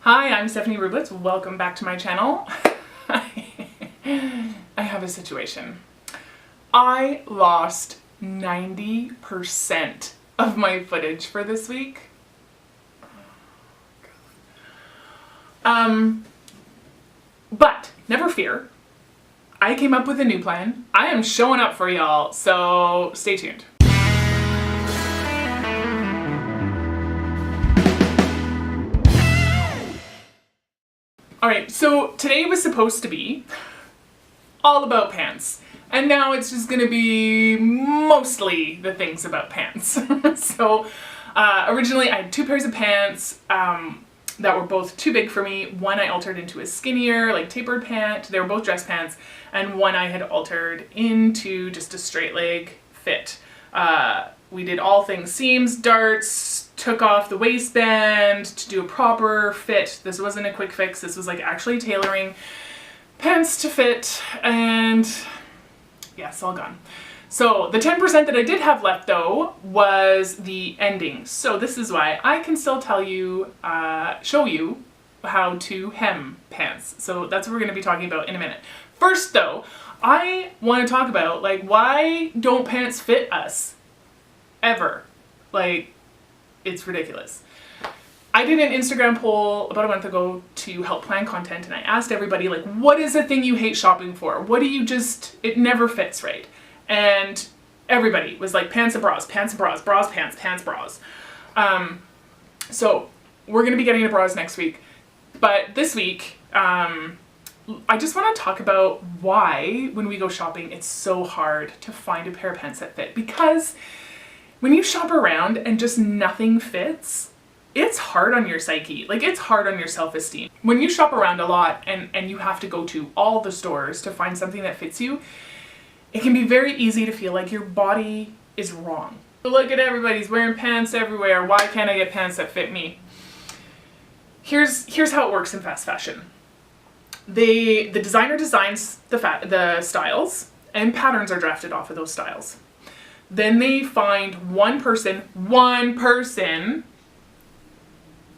Hi, I'm Stephanie Rublitz. Welcome back to my channel. I have a situation. I lost 90% of my footage for this week. But never fear. I came up with a new plan. I am showing up for y'all, so stay tuned. Alright, so today was supposed to be all about pants. And now it's just gonna be mostly the things about pants. So originally I had two pairs of pants that were both too big for me. One I altered into a skinnier, like tapered pant. They were both dress pants. And one I had altered into just a straight leg fit. We did all things seams, darts, took off the waistband to do a proper fit. This wasn't a quick fix. This was like actually tailoring pants to fit, and yeah, it's all gone. So the 10% that I did have left though was the ending. So this is why I can still tell you, show you how to hem pants. So that's what we're going to be talking about in a minute. First though, I want to talk about like why don't pants fit us ever? Like, it's ridiculous. I did an Instagram poll about a month ago to help plan content, and I asked everybody, like, what is the thing you hate shopping for? What do you just, it never fits right? And everybody was like, pants and bras, pants and bras, bras, pants, pants, bras. So we're going to be getting to bras next week. But this week, I just want to talk about why, when we go shopping, it's so hard to find a pair of pants that fit. Because when you shop around and just nothing fits, it's hard on your psyche. Like, it's hard on your self-esteem. When you shop around a lot and you have to go to all the stores to find something that fits you, it can be very easy to feel like your body is wrong. Look at everybody's wearing pants everywhere. Why can't I get pants that fit me? Here's how it works in fast fashion. The designer designs the styles, and patterns are drafted off of those styles. Then they find one person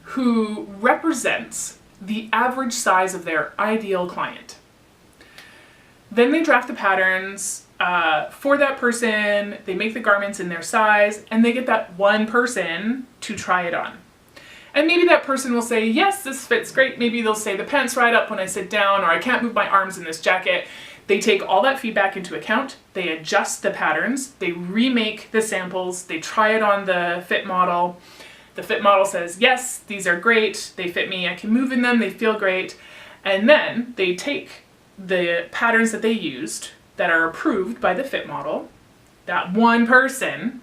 who represents the average size of their ideal client. Then they draft the patterns for that person, they make the garments in their size, and they get that one person to try it on. And maybe that person will say, yes, this fits great. Maybe they'll say the pants ride up when I sit down, or I can't move my arms in this jacket. They take all that feedback into account, they adjust the patterns, they remake the samples, they try it on the fit model. The fit model says, yes, these are great, they fit me, I can move in them, they feel great. And then they take the patterns that they used that are approved by the fit model, that one person,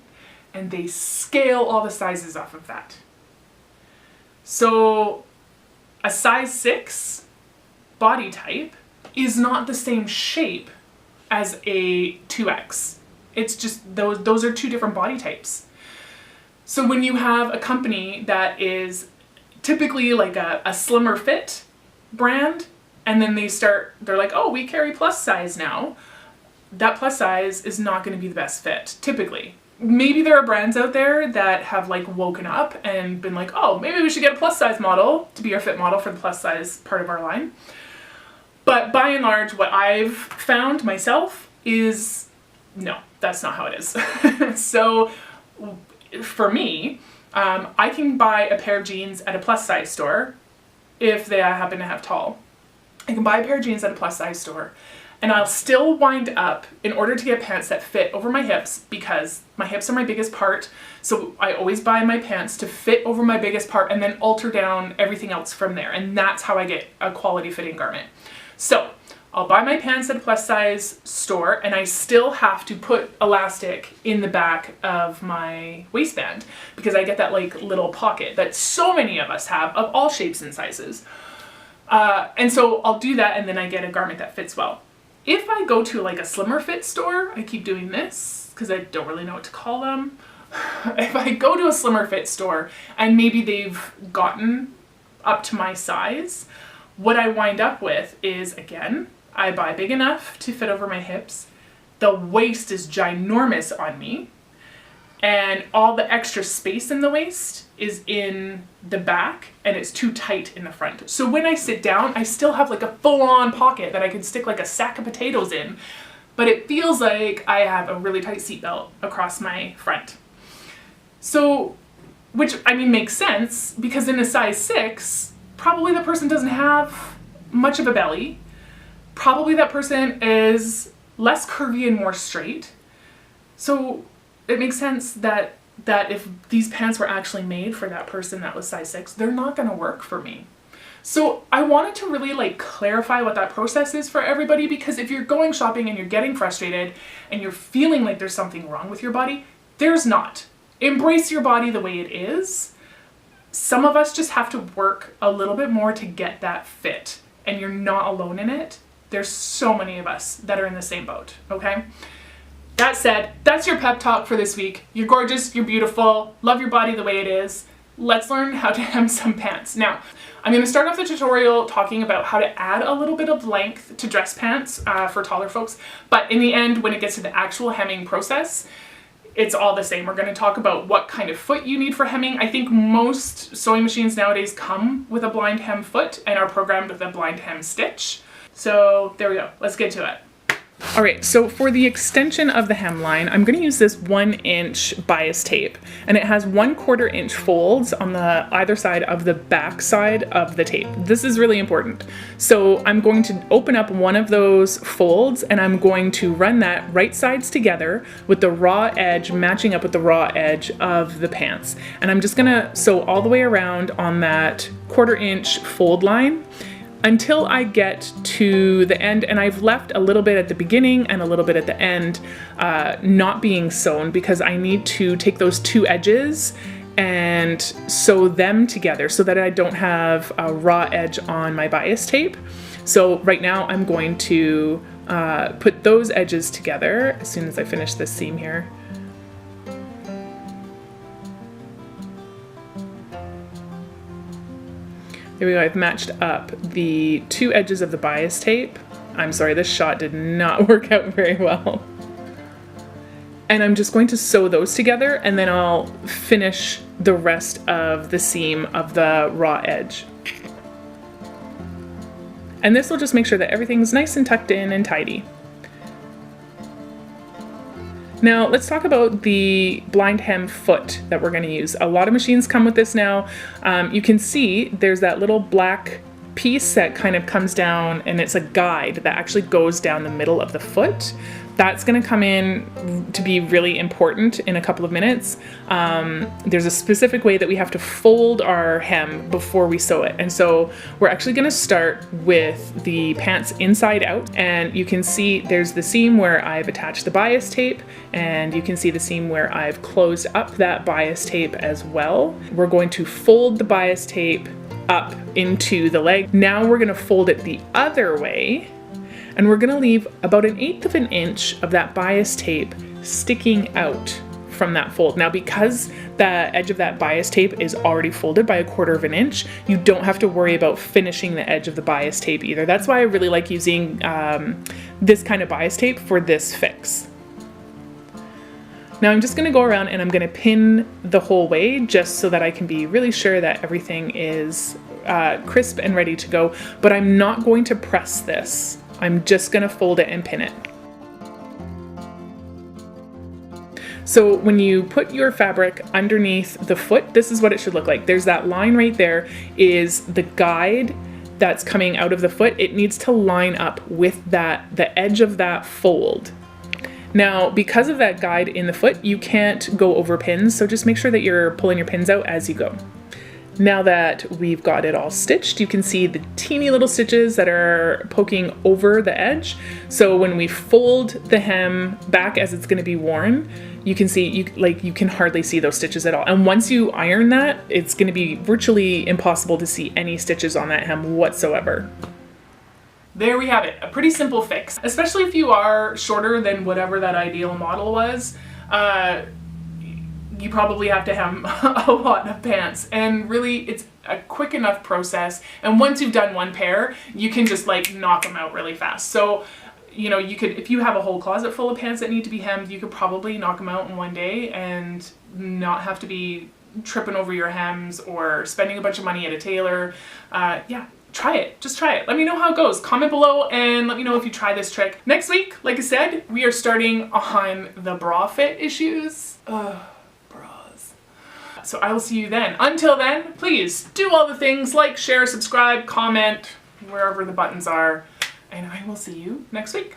and they scale all the sizes off of that. So a size 6 body type is not the same shape as a 2X. It's just those are two different body types. So when you have a company that is typically like a slimmer fit brand, and then they're like, oh, we carry plus size now, that plus size is not going to be the best fit, typically. Maybe there are brands out there that have like woken up and been like, oh, maybe we should get a plus size model to be our fit model for the plus size part of our line. But by and large, what I've found myself is, no, that's not how it is. So for me, I can buy a pair of jeans at a plus size store if they happen to have tall. I can buy a pair of jeans at a plus size store, and I'll still wind up, in order to get pants that fit over my hips, because my hips are my biggest part, so I always buy my pants to fit over my biggest part and then alter down everything else from there, and that's how I get a quality fitting garment. So I'll buy my pants at a plus size store, and I still have to put elastic in the back of my waistband because I get that like little pocket that so many of us have of all shapes and sizes. And so I'll do that, and then I get a garment that fits well. If I go to like a slimmer fit store, I keep doing this because I don't really know what to call them. If I go to a slimmer fit store and maybe they've gotten up to my size, what I wind up with is, again, I buy big enough to fit over my hips. The waist is ginormous on me. and all the extra space in the waist is in the back and it's too tight in the front. So when I sit down, I still have like a full-on pocket that I can stick like a sack of potatoes in, but it feels like I have a really tight seatbelt across my front. So, which I mean makes sense, because in a size 6, probably the person doesn't have much of a belly. Probably that person is less curvy and more straight. So it makes sense that if these pants were actually made for that person that was size 6, they're not gonna work for me. So I wanted to really like clarify what that process is for everybody, because if you're going shopping and you're getting frustrated and you're feeling like there's something wrong with your body, there's not. Embrace your body the way it is. Some of us just have to work a little bit more to get that fit, and you're not alone in it. There's so many of us that are in the same boat, okay? That said, that's your pep talk for this week. You're gorgeous, you're beautiful, love your body the way it is. Let's learn how to hem some pants. Now, I'm gonna start off the tutorial talking about how to add a little bit of length to dress pants for taller folks, but in the end, when it gets to the actual hemming process, it's all the same. We're gonna talk about what kind of foot you need for hemming. I think most sewing machines nowadays come with a blind hem foot and are programmed with a blind hem stitch. So there we go, let's get to it. All right, so for the extension of the hemline, I'm going to use this 1-inch bias tape, and it has 1/4 inch folds on the either side of the back side of the tape. This is really important. So I'm going to open up one of those folds, and I'm going to run that right sides together with the raw edge matching up with the raw edge of the pants. And I'm just going to sew all the way around on that 1/4 inch fold line until I get to the end, and I've left a little bit at the beginning and a little bit at the end not being sewn, because I need to take those two edges and sew them together so that I don't have a raw edge on my bias tape. So right now I'm going to put those edges together as soon as I finish this seam here. There we go, I've matched up the two edges of the bias tape. I'm sorry, this shot did not work out very well. And I'm just going to sew those together, and then I'll finish the rest of the seam of the raw edge. And this will just make sure that everything's nice and tucked in and tidy. Now let's talk about the blind hem foot that we're going to use. A lot of machines come with this now. You can see there's that little black piece that kind of comes down, and it's a guide that actually goes down the middle of the foot. That's going to come in to be really important in a couple of minutes. There's a specific way that we have to fold our hem before we sew it. And so we're actually going to start with the pants inside out, and you can see there's the seam where I've attached the bias tape, and you can see the seam where I've closed up that bias tape as well. We're going to fold the bias tape up into the leg. Now we're going to fold it the other way, and we're going to leave about 1/8 of an inch of that bias tape sticking out from that fold. Now, because the edge of that bias tape is already folded by 1/4 of an inch, you don't have to worry about finishing the edge of the bias tape either. That's why I really like using this kind of bias tape for this fix. Now I'm just going to go around and I'm going to pin the whole way, just so that I can be really sure that everything is crisp and ready to go, but I'm not going to press this. I'm just going to fold it and pin it. So when you put your fabric underneath the foot, this is what it should look like. There's that line right there is the guide that's coming out of the foot. It needs to line up with that, the edge of that fold. Now, because of that guide in the foot, you can't go over pins, so just make sure that you're pulling your pins out as you go. Now that we've got it all stitched, you can see the teeny little stitches that are poking over the edge. So when we fold the hem back as it's going to be worn, you can see, you can hardly see those stitches at all. And once you iron that, it's going to be virtually impossible to see any stitches on that hem whatsoever. There we have it, a pretty simple fix, especially if you are shorter than whatever that ideal model was. You probably have to hem a lot of pants, and really it's a quick enough process, and once you've done one pair, you can just like knock them out really fast. So you know, you could, if you have a whole closet full of pants that need to be hemmed, you could probably knock them out in one day and not have to be tripping over your hems or spending a bunch of money at a tailor. Yeah, try it. Just try it. Let me know how it goes. Comment below and let me know if you try this trick. Next week, like I said, we are starting on the bra fit issues. Bras. So I will see you then. Until then, please do all the things like share, subscribe, comment, wherever the buttons are. And I will see you next week.